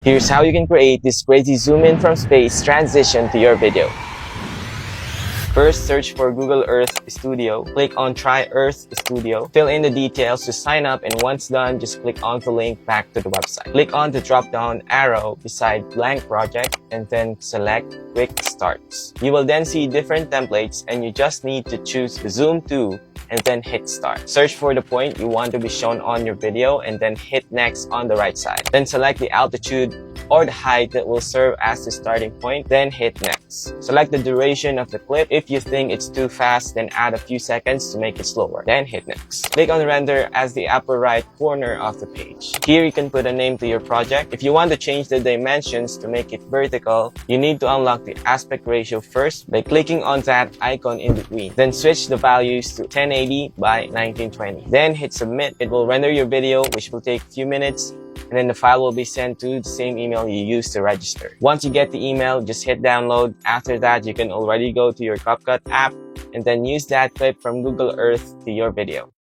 Here's how you can create this crazy zoom in from space transition to your video. First, search for Google Earth Studio. Click on Try Earth Studio. Fill in the details to sign up, and once done, just click on the link back to the website. Click on the drop-down arrow beside Blank Project and then select Quick Starts. You will then see different templates, and you just need to choose Zoom to and then hit Start. Search for the point you want to be shown on your video and then hit Next on the right side. Then select the altitude or the height that will serve as the starting point, then hit Next. Select the duration of the clip. If you think it's too fast, then add a few seconds to make it slower, then hit Next. Click on Render as the upper right corner of the page. Here you can put a name to your project. If you want to change the dimensions to make it vertical, you need to unlock the aspect ratio first by clicking on that icon in between. Then switch the values to 1080 by 1920. Then hit Submit. It will render your video, which will take a few minutes, and then the file will be sent to the same email you used to register. Once you get the email, just hit download. After that, you can already go to your CapCut app and then use that clip from Google Earth to your video.